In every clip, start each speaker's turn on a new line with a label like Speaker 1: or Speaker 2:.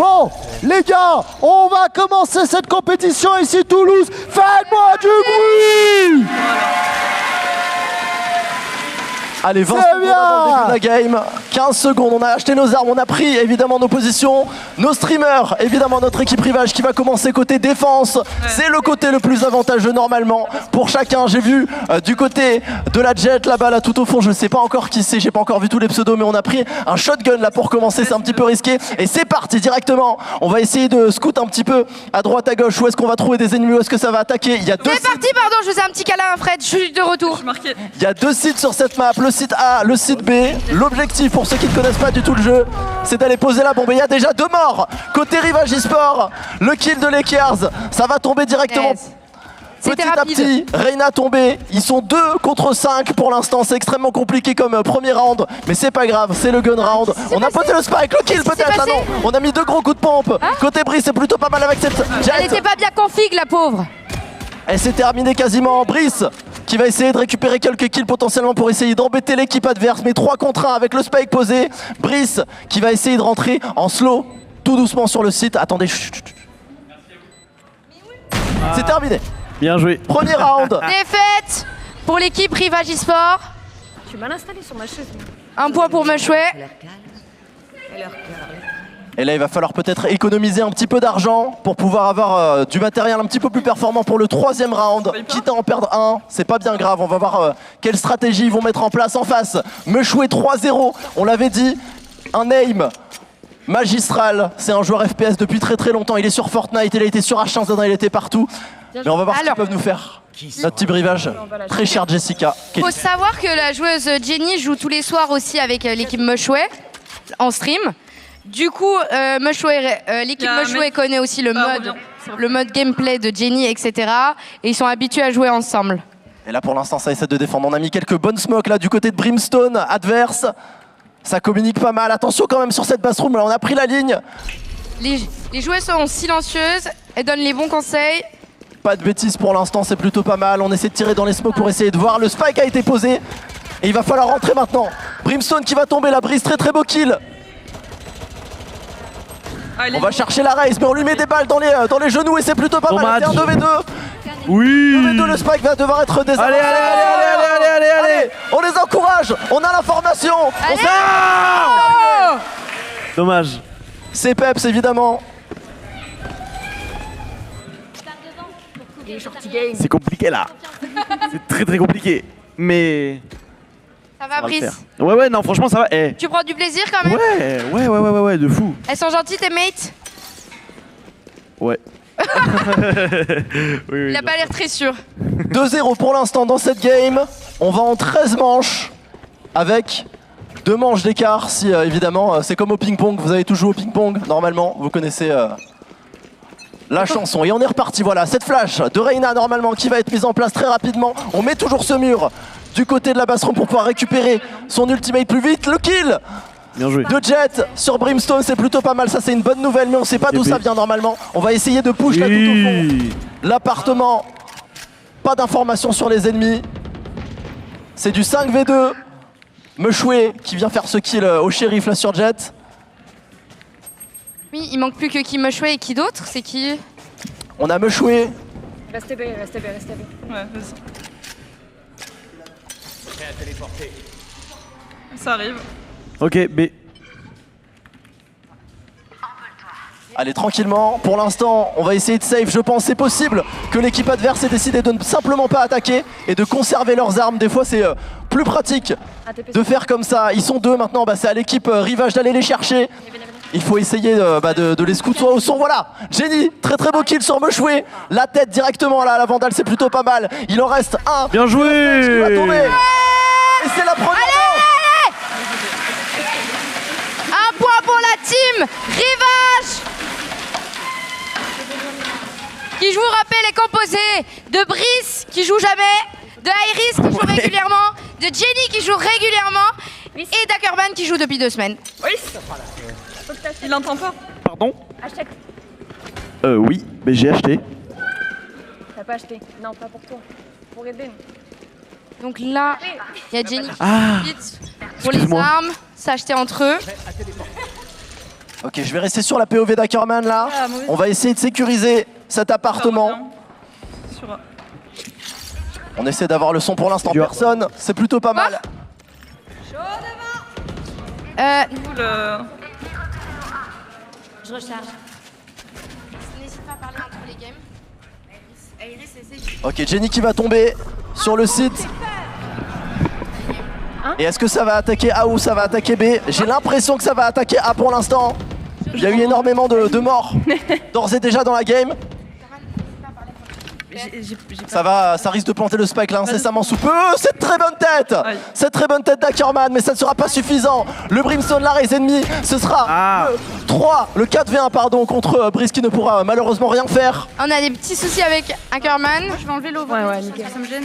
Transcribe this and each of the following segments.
Speaker 1: Bon, les gars, on va commencer cette compétition ici Toulouse. Faites-moi du bruit!
Speaker 2: Allez, 20 secondes avant le début de la game, 15 secondes, on a acheté nos armes, on a pris évidemment nos positions, nos streamers, évidemment notre équipe rivage qui va commencer côté défense, c'est le côté le plus avantageux normalement pour chacun. J'ai vu du côté de la Jet là-bas, là tout au fond, je ne sais pas encore qui c'est, j'ai pas encore vu tous les pseudos, mais on a pris un shotgun là pour commencer, c'est un petit peu risqué, et c'est parti directement. On va essayer de scout un petit peu à droite, à gauche, où est-ce qu'on va trouver des ennemis, où est-ce que ça va attaquer. Il y a deux
Speaker 3: C'est parti, pardon, je faisais un petit câlin à Fred, je suis de retour.
Speaker 2: Il y a deux sites sur cette map, le site A, le site B. L'objectif pour ceux qui ne connaissent pas du tout le jeu, c'est d'aller poser la bombe. Et il y a déjà 2 morts côté Rivage eSport. Le kill de l'Ekers, ça va tomber directement.
Speaker 3: Yes.
Speaker 2: Petit à petit, Reyna tombé. Ils sont 2 contre 5 pour l'instant. C'est extrêmement compliqué comme premier round. Mais c'est pas grave, c'est le gun round. On a poté le spike, le kill peut-être. Ah non, on a mis 2 gros coups de pompe. Côté Brice, c'est plutôt pas mal avec cette Jet.
Speaker 3: Elle était pas bien config, la pauvre.
Speaker 2: Elle s'est terminée quasiment. Brice qui va essayer de récupérer quelques kills potentiellement pour essayer d'embêter l'équipe adverse. Mais 3 contre 1 avec le spike posé. Brice qui va essayer de rentrer en slow tout doucement sur le site. Attendez. C'est terminé.
Speaker 4: Bien joué.
Speaker 2: Premier round.
Speaker 3: Défaite pour l'équipe Rivage eSport.
Speaker 5: Je suis mal installée sur ma chaise.
Speaker 3: Un point pour Meshway.
Speaker 2: Et là, il va falloir peut-être économiser un petit peu d'argent pour pouvoir avoir du matériel un petit peu plus performant pour le 3e round. Quitte à en perdre un, c'est pas bien grave. On va voir quelle stratégie ils vont mettre en place en face. Meshway 3-0, on l'avait dit, un aim magistral. C'est un joueur FPS depuis très très longtemps. Il est sur Fortnite, il a été sur H1Z1, il était partout. Mais on va voir ce qu'ils peuvent nous faire. Notre petit brivage, très chère Jessica.
Speaker 3: Faut savoir que la joueuse Jenny joue tous les soirs aussi avec l'équipe Meshway en stream. Du coup, l'équipe Meshway connaît aussi le mode gameplay de Jenny, etc. Et ils sont habitués à jouer ensemble.
Speaker 2: Et là, pour l'instant, ça essaie de défendre. On a mis quelques bonnes smokes là du côté de Brimstone, adverse. Ça communique pas mal. Attention quand même sur cette bassroom. Là, on a pris la ligne.
Speaker 3: Les joueuses sont silencieuses. Elles donnent les bons conseils.
Speaker 2: Pas de bêtises pour l'instant, c'est plutôt pas mal. On essaie de tirer dans les smokes pour essayer de voir. Le spike a été posé. Et il va falloir rentrer maintenant. Brimstone qui va tomber. La Brise, très très beau kill. On va chercher la race, mais on lui met des balles dans les genoux et c'est plutôt pas mal. C'est un 2v2.
Speaker 4: Oui.
Speaker 2: 2v2, le spike va devoir être désarmé. Allez, on les encourage. On a l'information.
Speaker 4: Dommage.
Speaker 2: C'est Peps évidemment.
Speaker 4: C'est compliqué là. C'est très très compliqué. Mais...
Speaker 3: Ça va, Brice?
Speaker 4: Ouais, non, franchement, ça va. Eh.
Speaker 3: Tu prends du plaisir quand même?
Speaker 4: Ouais, de fou.
Speaker 3: Elles sont gentilles, tes mates?
Speaker 4: Ouais.
Speaker 3: Il a pas l'air très sûr.
Speaker 2: 2-0 pour l'instant dans cette game. On va en 13 manches avec 2 manches d'écart. Si évidemment, c'est comme au ping-pong. Vous avez toujours au ping-pong, normalement. Vous connaissez la chanson. Et on est reparti, voilà. Cette flash de Reyna, normalement, qui va être mise en place très rapidement. On met toujours ce mur du côté de la bassroom pour pouvoir récupérer son ultimate plus vite. Le kill de Jet sur Brimstone, c'est plutôt pas mal. Ça, c'est une bonne nouvelle, mais on sait pas d'où ça vient normalement. On va essayer de push là tout au fond. L'appartement, pas d'informations sur les ennemis. C'est du 5v2. Meshway qui vient faire ce kill au shérif là sur Jet.
Speaker 3: Oui, il manque plus que qui Meshway et qui d'autre? C'est qui?
Speaker 2: On a Meshway.
Speaker 5: Restez B.
Speaker 6: Ouais, vas-y. Prêt à téléporter. Ça arrive.
Speaker 4: Ok, B.
Speaker 2: Allez, tranquillement. Pour l'instant, on va essayer de save. Je pense c'est possible que l'équipe adverse ait décidé de ne simplement pas attaquer et de conserver leurs armes. Des fois, c'est plus pratique de faire comme ça. Ils sont 2 maintenant. C'est à l'équipe Rivage d'aller les chercher. Il faut essayer de les scouter au son. Voilà, Jenny, très très beau kill sur Meshway. La tête directement là, la Vandale, c'est plutôt pas mal. Il en reste un.
Speaker 4: Bien joué.
Speaker 2: Qui va tomber. Et c'est la première.
Speaker 3: Allez. Un point pour la team Rivage, qui joue, rappel, est composé de Brice qui joue jamais, de Iris qui joue régulièrement, de Jenny qui joue régulièrement et d'Ackerman qui joue depuis 2 semaines.
Speaker 6: Oui. Il l'entend pas.
Speaker 4: Pardon?
Speaker 5: Achète.
Speaker 4: Oui, mais j'ai acheté.
Speaker 5: T'as pas acheté? Non, pas pour toi. Pour aider.
Speaker 3: Donc là, il y a Jenny qui
Speaker 4: Ah.
Speaker 3: profite pour les armes, s'acheter entre eux.
Speaker 2: Ok, je vais rester sur la POV d'Ackerman là.
Speaker 6: Ah, mauvais.
Speaker 2: On va essayer de sécuriser cet appartement.
Speaker 6: Sur A.
Speaker 2: On essaie d'avoir le son pour l'instant. Personne, c'est plutôt pas mal.
Speaker 6: Cool,
Speaker 5: Je recharge.
Speaker 3: N'hésite pas à parler entre les games. Iris, essaie.
Speaker 2: Ok, Jenny qui va tomber sur le site. Et est-ce que ça va attaquer A ou ça va attaquer B? J'ai l'impression que ça va attaquer A pour l'instant. Il y a eu énormément de morts d'ores et déjà dans la game. Ça risque de planter le spike là incessamment sous peu. Cette très bonne tête, cette très bonne tête d'Ackerman, mais ça ne sera pas suffisant. Le Brimstone, la raise ennemie, ce sera le 4v1 pardon contre Brice qui ne pourra malheureusement rien faire.
Speaker 3: On a des petits soucis avec Ackerman.
Speaker 5: Je vais enlever l'eau.
Speaker 7: Ouais, nickel.
Speaker 5: Ça me gêne.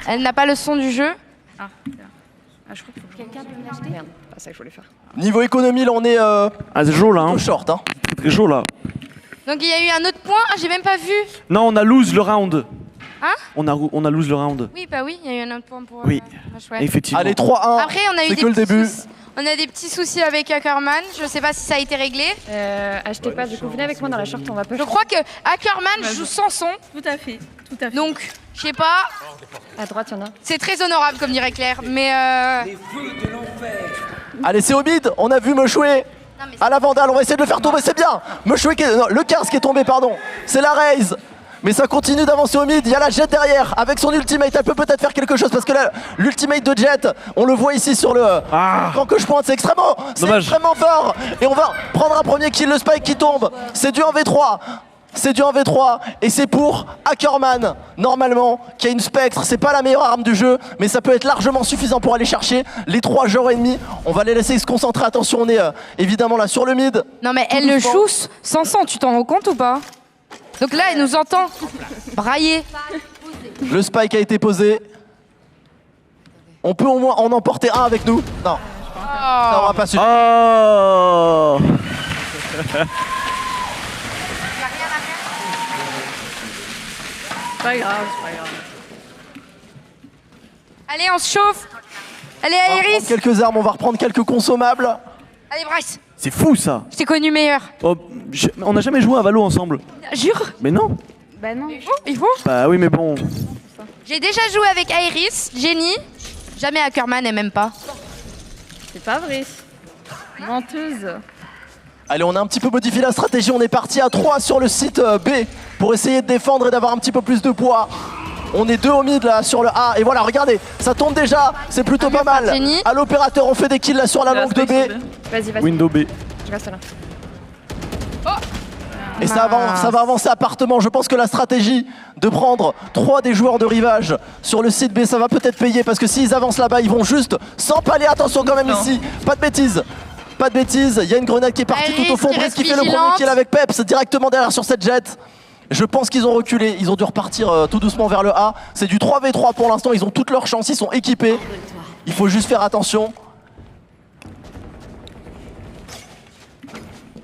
Speaker 3: Elle n'a pas le son du jeu.
Speaker 7: Ah, je crois qu'il faut que
Speaker 5: Quelqu'un peut me l'acheter?
Speaker 7: Merde, pas ça qu'il faut les faire.
Speaker 2: Niveau économie là on est
Speaker 4: Ah, c'est chaud là. Hein.
Speaker 2: au short. Hein.
Speaker 4: Très chaud là.
Speaker 3: Donc il y a eu un autre point, j'ai même pas vu.
Speaker 4: Non, on a lose le round.
Speaker 3: Hein?
Speaker 4: On a lose le round.
Speaker 3: Oui, bah oui, il y a eu un autre point pour.
Speaker 4: Oui.
Speaker 3: Chouette.
Speaker 4: Effectivement.
Speaker 2: Allez 3-1.
Speaker 3: Après, on a eu
Speaker 2: c'est
Speaker 3: des
Speaker 2: que le
Speaker 3: petits
Speaker 2: début.
Speaker 3: soucis. On a des petits soucis avec Ackerman. Je sais pas si ça a été réglé.
Speaker 7: Achetez pas, du coup, venez avec moi dans la short, on va push.
Speaker 3: Je crois que Ackerman joue sans son.
Speaker 6: Tout à fait. Tout à fait.
Speaker 3: Donc, je sais pas.
Speaker 7: À droite, il y en a.
Speaker 3: C'est très honorable, comme dirait Claire. Mais
Speaker 2: Allez c'est au mid, on a vu Meshway
Speaker 3: non, mais
Speaker 2: à la Vandale, on va essayer de le faire tomber, c'est bien. Meshway le 15 qui est tombé pardon, c'est la raise. Mais ça continue d'avancer au mid, il y a la Jet derrière, avec son ultimate, elle peut peut-être faire quelque chose parce que là, l'ultimate de Jet, on le voit ici sur le camp que je pointe, c'est extrêmement fort. Et on va prendre un premier kill, le spike qui tombe, c'est du 1v3. C'est du 1v3 et c'est pour Ackerman, normalement, qui a une Spectre. C'est pas la meilleure arme du jeu, mais ça peut être largement suffisant pour aller chercher les 3 joueurs ennemis. On va les laisser se concentrer. Attention, on est évidemment là sur le mid.
Speaker 3: non, mais elle le joue sans son. Tu t'en rends compte ou pas? Donc là, elle nous entend brailler.
Speaker 2: Le spike a été posé. On peut au moins en emporter un avec nous. Non, ça aura pas suffi.
Speaker 4: Oh.
Speaker 7: C'est pas grave, c'est pas grave.
Speaker 3: Allez, on se chauffe. Allez,
Speaker 2: On va
Speaker 3: Iris.
Speaker 2: reprendre quelques armes, on va reprendre quelques consommables.
Speaker 3: Allez, Bryce.
Speaker 4: C'est fou ça.
Speaker 3: Je t'ai connu meilleur.
Speaker 4: Oh, on n'a jamais joué à Valo ensemble.
Speaker 3: Jure.
Speaker 4: Mais non.
Speaker 7: Bah non.
Speaker 3: Il faut.
Speaker 4: Bah oui, mais bon.
Speaker 3: J'ai déjà joué avec Iris, Jenny. Jamais Ackerman et même pas.
Speaker 7: C'est pas vrai. Menteuse.
Speaker 2: Allez, on a un petit peu modifié la stratégie, on est parti à 3 sur le site B pour essayer de défendre et d'avoir un petit peu plus de poids. On est 2 au mid là sur le A et voilà, regardez, ça tombe déjà, c'est plutôt pas mal.
Speaker 3: Jenny.
Speaker 2: À l'opérateur, on fait des kills là sur la longue de B.
Speaker 7: Vas-y, vas-y.
Speaker 4: Window B.
Speaker 7: Je reste là.
Speaker 2: Et ça va avancer appartement. Je pense que la stratégie de prendre 3 des joueurs de rivage sur le site B, ça va peut-être payer parce que s'ils avancent là-bas, ils vont juste s'empaler. Attention quand même ici, pas de bêtises. Pas de bêtises, il y a une grenade qui est partie
Speaker 3: Iris
Speaker 2: tout au fond.
Speaker 3: qui
Speaker 2: Brice qui
Speaker 3: reste
Speaker 2: fait le premier
Speaker 3: vigilante.
Speaker 2: kill avec Peps directement derrière sur cette jet. Je pense qu'ils ont reculé, ils ont dû repartir tout doucement vers le A. C'est du 3v3 pour l'instant, ils ont toutes leurs chances, ils sont équipés. Il faut juste faire attention.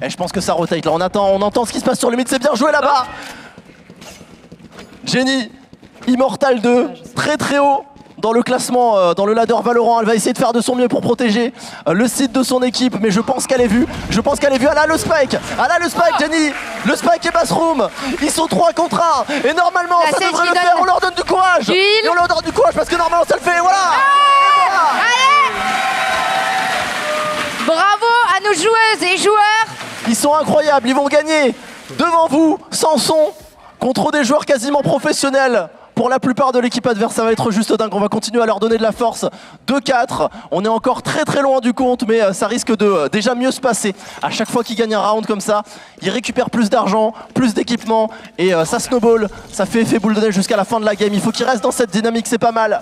Speaker 2: Et je pense que ça rotate là, on entend ce qui se passe sur le mid, c'est bien joué là-bas. Jenny, Immortal 2, très très haut dans le classement, dans le ladder Valorant. Elle va essayer de faire de son mieux pour protéger le site de son équipe, mais je pense qu'elle est vue. Je pense qu'elle est vue. Ah là le spike, Jenny. Le spike et Bassroom. Ils sont 3 contre 1. Et normalement,
Speaker 3: La
Speaker 2: ça
Speaker 3: Sage
Speaker 2: devrait
Speaker 3: qui
Speaker 2: le
Speaker 3: donne
Speaker 2: faire. On leur donne du courage.
Speaker 3: du heal.
Speaker 2: Et on leur donne du courage parce que normalement, ça le fait. Voilà. Et voilà.
Speaker 3: Bravo à nos joueuses et joueurs.
Speaker 2: Ils sont incroyables. Ils vont gagner devant vous, sans son, contre des joueurs quasiment professionnels. Pour la plupart de l'équipe adverse, ça va être juste dingue. On va continuer à leur donner de la force. 2-4. On est encore très très loin du compte, mais ça risque de déjà mieux se passer. À chaque fois qu'ils gagnent un round comme ça, ils récupèrent plus d'argent, plus d'équipement, et ça snowball. Ça fait effet boule de neige jusqu'à la fin de la game. Il faut qu'ils restent dans cette dynamique, c'est pas mal.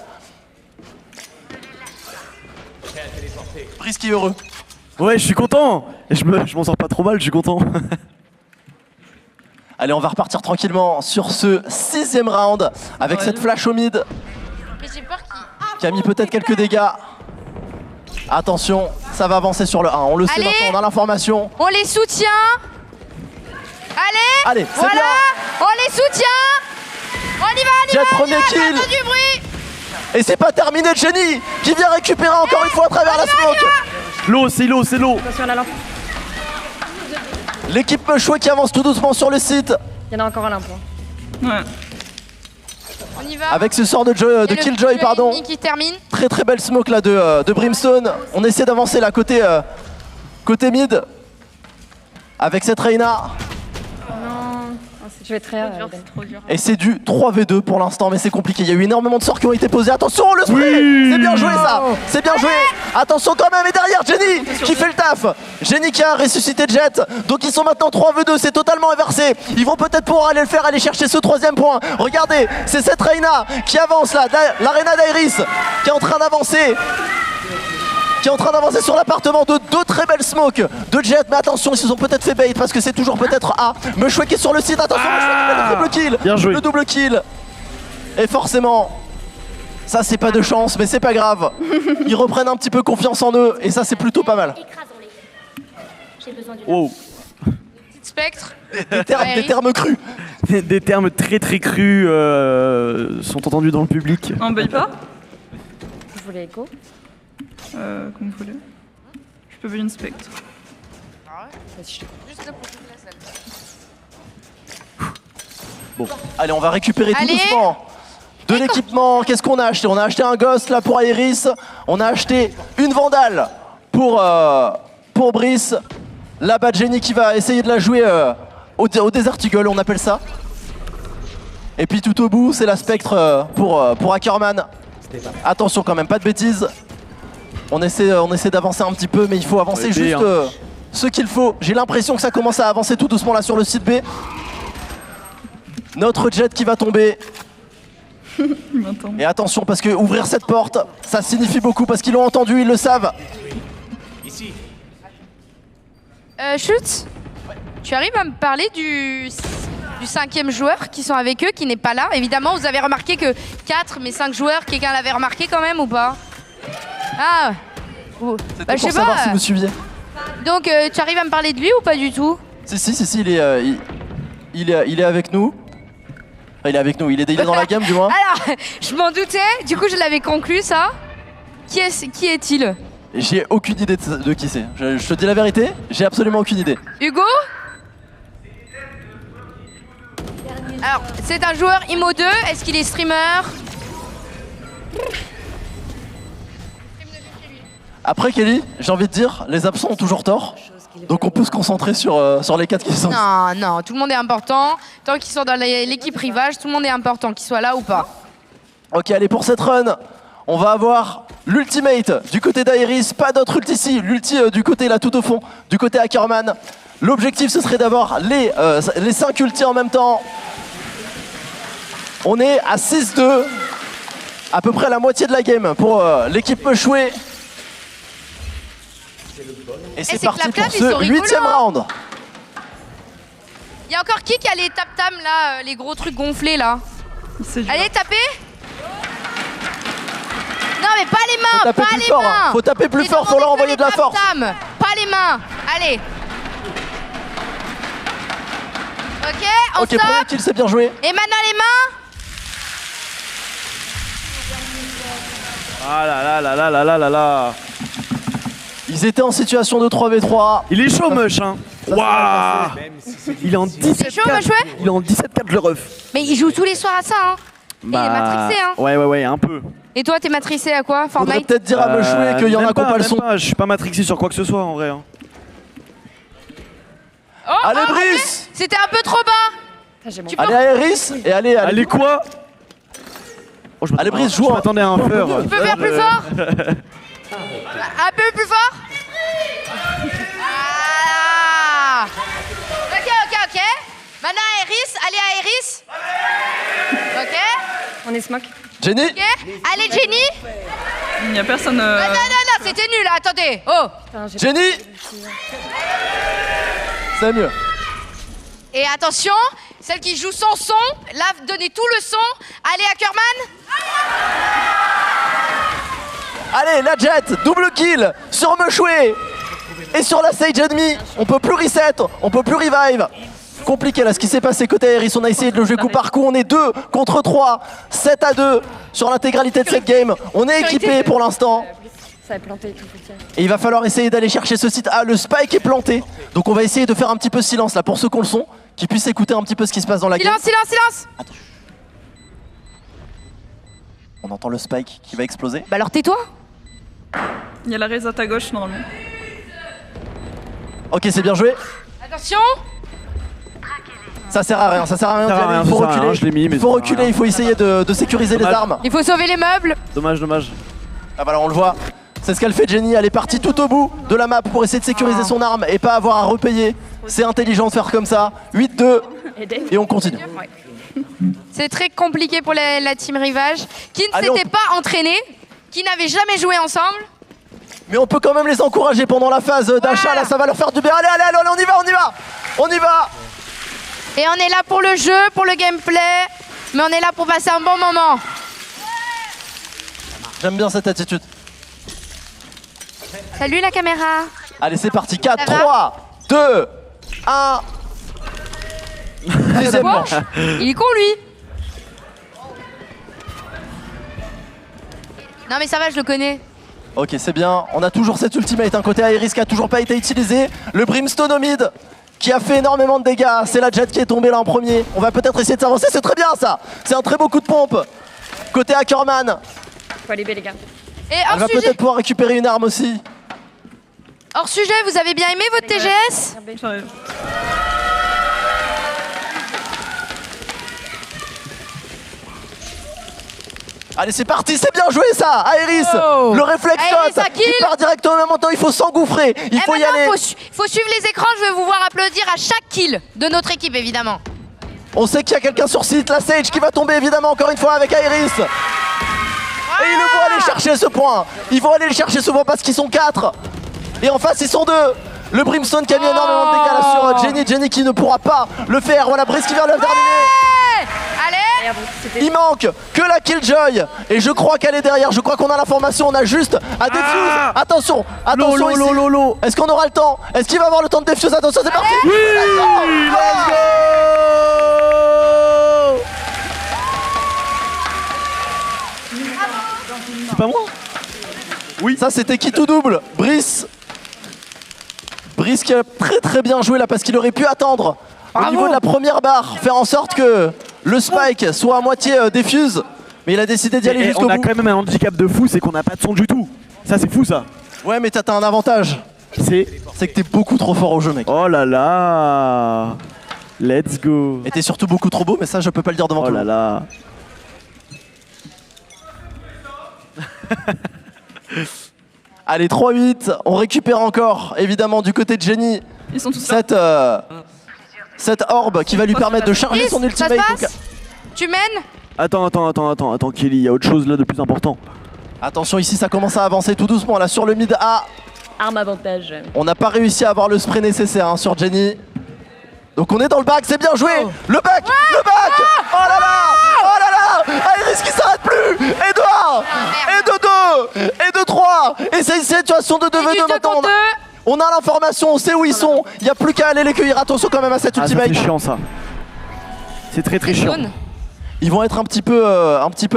Speaker 2: Brice qui est heureux.
Speaker 4: Ouais, je suis content. Je m'en sors pas trop mal, je suis content.
Speaker 2: Allez, on va repartir tranquillement sur ce 6e round avec cette flash au mid
Speaker 3: Mais j'ai peur qu'il.
Speaker 2: qui a mis peut-être quelques dégâts. Attention, ça va avancer sur le 1. On le sait
Speaker 3: Allez.
Speaker 2: maintenant, on a l'information.
Speaker 3: On les soutient. Allez.
Speaker 2: Allez, c'est
Speaker 3: Voilà.
Speaker 2: bien.
Speaker 3: On les soutient. On y va, on y
Speaker 2: Jet,
Speaker 3: va.
Speaker 2: premier kill.
Speaker 3: Entends du bruit.
Speaker 2: Et c'est pas terminé, Jenny qui vient récupérer encore une fois à travers la smoke.
Speaker 4: L'eau, c'est l'eau, c'est l'eau.
Speaker 7: Attention à la lampe.
Speaker 2: L'équipe Meshway qui avance tout doucement sur le site.
Speaker 7: Il y en a encore un là pour.
Speaker 6: Ouais.
Speaker 3: On y va.
Speaker 2: Avec ce sort de Killjoy, pardon.
Speaker 3: Qui termine.
Speaker 2: Très très belle smoke là de Brimstone. On essaie d'avancer là côté mid. Avec cette Reyna.
Speaker 7: Je vais très
Speaker 6: Trop dur.
Speaker 2: Et c'est du 3v2 pour l'instant, mais c'est compliqué. Il y a eu énormément de sorts qui ont été posés. Attention, le spray. C'est bien joué ça. C'est bien joué. Attention quand même. Et derrière, Jenny qui fait le taf. Jenny qui a ressuscité Jet. Donc ils sont maintenant 3v2. C'est totalement inversé. Ils vont peut-être pouvoir aller le faire, aller chercher ce 3e point. Regardez, c'est cette Reyna qui avance là. La Reyna d'Iris qui est en train d'avancer. Sur l'appartement de deux très belles smokes de Jet, mais attention, ils se sont peut-être fait bait parce que c'est toujours peut-être A. Meshway qui est sur le site, attention, Meshway qui fait le double kill.
Speaker 4: Bien joué.
Speaker 2: Le double kill. Et forcément, ça c'est pas de chance, mais c'est pas grave. Ils reprennent un petit peu confiance en eux et ça c'est plutôt pas mal.
Speaker 4: Wow.
Speaker 3: Spectre.
Speaker 2: Des termes crus.
Speaker 4: Des termes très très crus sont entendus dans le public.
Speaker 6: On paye pas
Speaker 7: Je voulais écho.
Speaker 6: Comme vous voulez. Je peux payer une spectre.
Speaker 3: Juste là pour toute la salle.
Speaker 2: Bon, allez, on va récupérer tout
Speaker 3: Allez.
Speaker 2: doucement de l'équipement. Qu'est-ce qu'on a acheté? On a acheté un Ghost là pour Iris. On a acheté une Vandale pour Brice. Là-bas, Jenny qui va essayer de la jouer au Desert Eagle, on appelle ça. Et puis tout au bout, c'est la Spectre pour Ackerman. Attention quand même, pas de bêtises. On essaie d'avancer un petit peu, mais il faut avancer juste ce qu'il faut. J'ai l'impression que ça commence à avancer tout doucement là sur le site B. Notre Jet qui va tomber. Et attention parce que ouvrir cette porte, ça signifie beaucoup parce qu'ils l'ont entendu, ils le savent.
Speaker 3: Chute, tu arrives à me parler du 5e joueur qui sont avec eux, qui n'est pas là. Évidemment, vous avez remarqué que 4 mais 5 joueurs, quelqu'un l'avait remarqué quand même ou pas? Ah,
Speaker 2: C'était
Speaker 3: je
Speaker 2: pour
Speaker 3: sais
Speaker 2: savoir
Speaker 3: pas.
Speaker 2: si vous suiviez.
Speaker 3: Donc, tu arrives à me parler de lui ou pas du tout?
Speaker 2: Si, il est avec nous. Enfin, il est avec nous, il est dans la gamme du moins.
Speaker 3: Alors, je m'en doutais, du coup je l'avais conclu ça. Qui est-il?
Speaker 2: J'ai aucune idée de qui c'est. Je te dis la vérité, j'ai absolument aucune idée.
Speaker 3: Hugo? Alors, c'est un joueur IMO 2, est-ce qu'il est streamer?
Speaker 2: Après Kelly, j'ai envie de dire, les absents ont toujours tort. Donc on peut se concentrer sur les 4 qui sont.
Speaker 3: Non, tout le monde est important. Tant qu'ils sont dans l'équipe rivage, tout le monde est important, qu'ils soient là ou pas.
Speaker 2: Ok, allez, pour cette run, on va avoir l'ultimate du côté d'Iris, pas d'autre ult ici, l'ulti du côté là tout au fond, du côté Ackerman. L'objectif ce serait d'avoir les 5 ultis en même temps. On est à 6-2, à peu près la moitié de la game pour l'équipe Meshway. Et c'est parti pour ce 8e round.
Speaker 3: Il y a encore qui a les tap-tam là, les gros trucs gonflés là? Allez, tapez! Non mais pas les mains,
Speaker 2: taper
Speaker 3: pas
Speaker 2: plus
Speaker 3: les
Speaker 2: fort,
Speaker 3: mains!
Speaker 2: hein. Faut taper plus fort, faut leur envoyer de la force.
Speaker 3: Pas les mains, allez! Ok, on
Speaker 2: Ok, premier
Speaker 3: stop!
Speaker 2: kill, c'est bien joué.
Speaker 3: Et maintenant les mains!
Speaker 4: Ah là là là là là là là là.
Speaker 2: Ils étaient en situation de 3v3.
Speaker 4: Il est chaud, Mush, hein. Waouh. Il est en 17-4.
Speaker 3: chaud, Meshway?
Speaker 4: Il est en 17-4, le ref.
Speaker 3: Mais il joue tous les soirs à ça, hein! Et il est matrixé, hein!
Speaker 4: Ouais, un peu.
Speaker 3: Et toi, t'es matrixé à quoi?
Speaker 2: Faudrait
Speaker 3: Fortnite?
Speaker 2: peut-être dire à Meshway qu'il y en a qui n'ont pas le son.
Speaker 4: Je suis pas matrixé sur quoi que ce soit, en vrai. Hein.
Speaker 3: Oh,
Speaker 2: Allez,
Speaker 3: oh,
Speaker 2: Brice!
Speaker 3: C'était un peu trop bas! Tu peux,
Speaker 2: Allez à Iris et allez.
Speaker 4: Allez, quoi? Oh,
Speaker 2: Allez, Brice, joue.
Speaker 4: Je m'attendais à un feur.
Speaker 3: tu peux faire plus fort? Un peu plus fort? Ah! Ok. Maintenant à Iris, allez à Iris. Ok?
Speaker 7: On est smoke.
Speaker 2: Jenny?
Speaker 3: Ok? Allez Jenny?
Speaker 6: Il n'y a personne.
Speaker 3: Non, c'était nul, attendez. Oh!
Speaker 2: Jenny? C'est mieux.
Speaker 3: Et attention, celle qui joue sans son, là, donnez tout le son. Allez Ackerman.
Speaker 2: Allez, la Jet, double kill sur Meshway. Et sur la stage ennemie, on peut plus reset, on peut plus revive. Compliqué là ce qui s'est passé côté Iris, on a essayé de le jouer coup par coup, on est 2 contre 3, 7-2 sur l'intégralité de cette game. On est équipé pour l'instant.
Speaker 7: Ça a planté et tout, faut tirer.
Speaker 2: Et il va falloir essayer d'aller chercher ce site. Ah, le spike est planté. Donc on va essayer de faire un petit peu silence là pour ceux qui ont le son, qui puissent écouter un petit peu ce qui se passe dans la game.
Speaker 3: Silence.
Speaker 2: On entend le spike qui va exploser.
Speaker 3: Bah alors tais-toi.
Speaker 6: Il y a la raise à ta gauche normalement.
Speaker 2: Ok, c'est bien joué.
Speaker 3: Attention.
Speaker 2: Ça sert à rien, ça sert à rien d'y
Speaker 4: Ça sert à
Speaker 2: aller.
Speaker 4: rien,
Speaker 2: Il faut
Speaker 4: ça sert à rien,
Speaker 2: reculer.
Speaker 4: je l'ai mis, mais
Speaker 2: Il faut
Speaker 4: ça sert à
Speaker 2: reculer,
Speaker 4: rien.
Speaker 2: il faut essayer de sécuriser les
Speaker 4: Dommage.
Speaker 2: armes.
Speaker 3: Il faut sauver les meubles.
Speaker 4: Dommage.
Speaker 2: Ah voilà, on le voit. C'est ce qu'elle fait Jenny, elle est partie tout au bout de la map pour essayer de sécuriser son arme et pas avoir à repayer. C'est intelligent de faire comme ça. 8-2 et on continue.
Speaker 3: C'est très compliqué pour la team Rivage, qui ne
Speaker 2: Allez,
Speaker 3: s'était pas entraînée, qui n'avait jamais joué ensemble.
Speaker 2: Mais on peut quand même les encourager pendant la phase d'achat, là ça va leur faire du bien. Allez, on y va.
Speaker 3: Et on est là pour le jeu, pour le gameplay, mais on est là pour passer un bon moment.
Speaker 2: J'aime bien cette attitude.
Speaker 3: Salut la caméra.
Speaker 2: Allez, c'est parti. 4,
Speaker 3: Ça va
Speaker 2: 3, 2, 1. Deuxième
Speaker 3: Quoi
Speaker 2: manche.
Speaker 3: Il est con lui. Non mais ça va, je le connais.
Speaker 2: Ok, c'est bien. On a toujours cette ultimate. Un côté Iris qui a toujours pas été utilisé. Le Brimstone au mid qui a fait énormément de dégâts. C'est la Jet qui est tombée là en premier. On va peut-être essayer de s'avancer. C'est très bien ça. C'est un très beau coup de pompe. Côté Ackerman.
Speaker 7: Faut aller B, les gars.
Speaker 3: Et
Speaker 2: Elle va peut-être pouvoir récupérer une arme aussi.
Speaker 3: hors sujet, vous avez bien aimé votre TGS?
Speaker 6: J'arrive.
Speaker 2: Allez, c'est parti, c'est bien joué ça, Iris.
Speaker 3: Oh.
Speaker 2: Le réflexe
Speaker 3: Iris,
Speaker 2: shot
Speaker 3: à kill.
Speaker 2: qui part directement en même temps. Il faut s'engouffrer, il faut y aller.
Speaker 3: Faut suivre les écrans, je vais vous voir applaudir à chaque kill de notre équipe évidemment.
Speaker 2: On sait qu'il y a quelqu'un sur site, la Sage qui va tomber évidemment encore une fois avec Iris. Et ils vont aller chercher ce point. Ils vont aller le chercher ce point parce qu'ils sont 4. Et en face ils sont 2. Le Brimstone qui a mis énormément de dégâts là sur Jenny qui ne pourra pas le faire. Voilà, Brice qui vient de le terminer.
Speaker 3: Allez.
Speaker 7: Merde, c'était...
Speaker 2: Il manque que la Killjoy. Et je crois qu'elle est derrière. Je crois qu'on a l'information. On a juste à défuse. Attention, attention ici. Est-ce qu'on aura le temps? Est-ce qu'il va avoir le temps de défuse? Attention, c'est parti.
Speaker 4: Oui,
Speaker 2: Let's go.
Speaker 4: C'est pas moi?
Speaker 2: Oui. Ça c'était qui tout double? Brice qui a très bien joué là parce qu'il aurait pu attendre au niveau de la première barre, faire en sorte que le spike soit à moitié défuse. Mais il a décidé d'y aller jusqu'au bout.
Speaker 4: On a quand même un handicap de fou, c'est qu'on n'a pas de son du tout. Ça c'est fou ça.
Speaker 2: Ouais mais t'as un avantage. C'est que t'es beaucoup trop fort au jeu mec.
Speaker 4: Oh là là. Let's go.
Speaker 2: Et t'es surtout beaucoup trop beau, mais ça je peux pas le dire devant
Speaker 4: Oh
Speaker 2: tout le
Speaker 4: là
Speaker 2: monde.
Speaker 4: là.
Speaker 2: Allez, 3-8, on récupère encore, évidemment, du côté de Jenny,
Speaker 6: Ils sont tous là.
Speaker 2: cette orbe qui va lui permettre de charger
Speaker 3: Chris,
Speaker 2: son
Speaker 3: ça
Speaker 2: ultimate.
Speaker 3: se
Speaker 2: Donc,
Speaker 3: passe? Tu mènes?
Speaker 4: Attends, Kelly, il y a autre chose là de plus important.
Speaker 2: attention, ici ça commence à avancer tout doucement, là sur le mid A.
Speaker 7: Arme avantage.
Speaker 2: On n'a pas réussi à avoir le spray nécessaire hein, sur Jenny. Donc on est dans le bac, c'est bien joué. Le bac, le bac. Oh là là, Iris qui s'arrête plus. Et de 1, et de 2, et de 3. Et c'est une situation de 2v2 maintenant. On a l'information, on sait où ils sont. Il n'y a plus qu'à aller les cueillir. Attention quand même à cette
Speaker 4: Ah, ça
Speaker 2: ultimate.
Speaker 4: c'est chiant ça. C'est très chiant.
Speaker 3: Jaune.
Speaker 2: Ils vont être un petit peu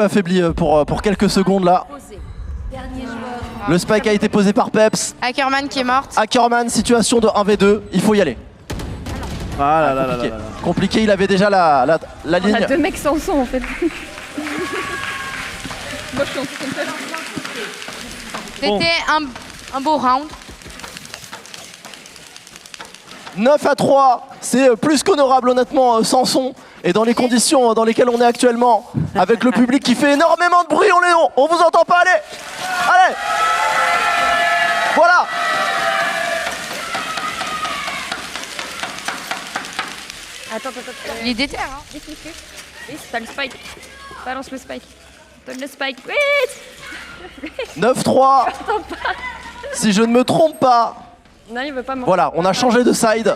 Speaker 2: affaiblis pour quelques secondes là. Le spike a été posé par Peps.
Speaker 3: Ackerman qui est morte.
Speaker 2: Ackerman, situation de 1v2. Il faut y aller.
Speaker 4: Ah là là là
Speaker 2: Compliqué.
Speaker 4: là là.
Speaker 2: Compliqué, il avait déjà la
Speaker 7: On a
Speaker 2: ligne.
Speaker 7: 2 mecs sans son en fait.
Speaker 6: Moi je suis en tout comme ça.
Speaker 3: C'était un beau round.
Speaker 2: 9-3, c'est plus qu'honorable honnêtement sans son. Et dans les conditions dans lesquelles on est actuellement, avec le public qui fait énormément de bruit, on vous entend pas, allez. Voilà.
Speaker 7: Attends.
Speaker 3: Il est déter, hein.
Speaker 7: Vite. Oui, t'as le spike. Balance le spike. Donne le spike. Oui.
Speaker 2: 9-3. Si je ne me trompe pas.
Speaker 7: Non, il veut pas mourir.
Speaker 2: Voilà, on a changé de side.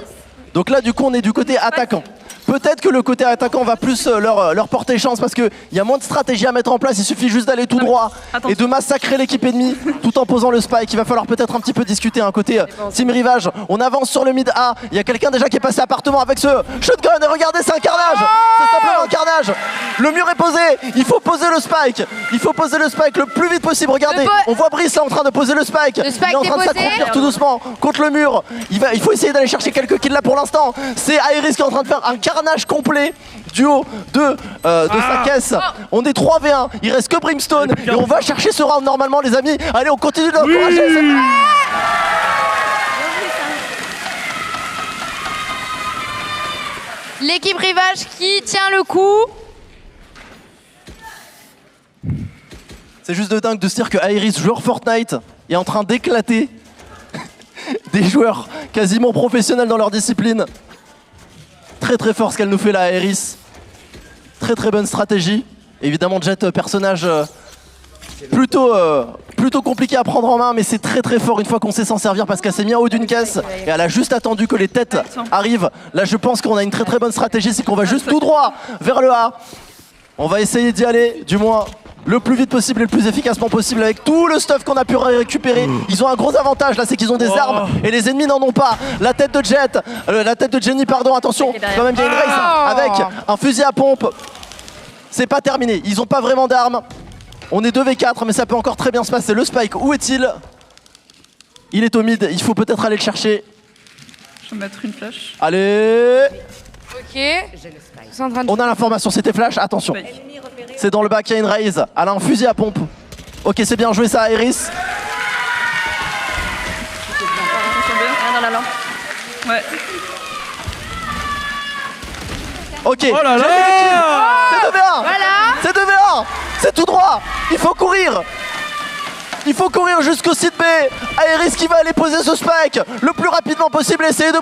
Speaker 2: Donc là, du coup, on est du côté attaquant. Peut-être que le côté attaquant va plus leur porter chance parce qu'il y a moins de stratégie à mettre en place. Il suffit juste d'aller tout droit et de massacrer l'équipe ennemie tout en posant le spike. Il va falloir peut-être un petit peu discuter. Côté Team Rivage, on avance sur le mid A. Il y a quelqu'un déjà qui est passé appartement avec ce shotgun. Et regardez, c'est un carnage. C'est simplement un carnage. Le mur est posé. Il faut poser le spike. Il faut poser le spike le plus vite possible. Regardez, on voit Brice là en train de poser le spike. Il est en train de s'accroupir tout doucement contre le mur. Il faut essayer d'aller chercher quelques kills là pour l'instant. C'est Iris qui est en train de faire un carnage complet du haut de sa caisse. On est 3v1, il reste que Brimstone et on va chercher ce round normalement les amis. Allez, on continue de l'encourager.
Speaker 3: L'équipe Rivage qui tient le coup.
Speaker 2: C'est juste de dingue de se dire que Iris, joueur Fortnite, est en train d'éclater des joueurs quasiment professionnels dans leur discipline. Très très fort ce qu'elle nous fait là, Iris. Très très bonne stratégie. Évidemment, Jet, personnage plutôt compliqué à prendre en main, mais c'est très très fort une fois qu'on sait s'en servir parce qu'elle s'est mise en haut d'une caisse et elle a juste attendu que les têtes arrivent. Là, je pense qu'on a une très très bonne stratégie, c'est qu'on va juste tout droit vers le A. On va essayer d'y aller, du moins le plus vite possible et le plus efficacement possible avec tout le stuff qu'on a pu récupérer. Ils ont un gros avantage là, c'est qu'ils ont des armes et les ennemis n'en ont pas. La tête de Jet, la tête de Jenny, pardon, attention, quand même il y a une race avec un fusil à pompe. C'est pas terminé, ils ont pas vraiment d'armes. On est 2v4 mais ça peut encore très bien se passer. Le spike, où est-il? Il est au mid, il faut peut-être aller le chercher.
Speaker 6: Je vais mettre une flash.
Speaker 2: Allez.
Speaker 3: Ok.
Speaker 2: On a l'information, c'était flash, attention. C'est dans le bac, il y a une raise. Elle a un fusil à pompe. Ok, c'est bien joué ça, Iris.
Speaker 7: Dans la lampe.
Speaker 6: Ouais.
Speaker 2: Ok.
Speaker 4: Oh là là.
Speaker 2: C'est 2v1.
Speaker 3: Voilà.
Speaker 2: C'est 2v1. C'est tout droit. Il faut courir. Il faut courir jusqu'au site B. Iris qui va aller poser ce spike le plus rapidement possible. Essayer de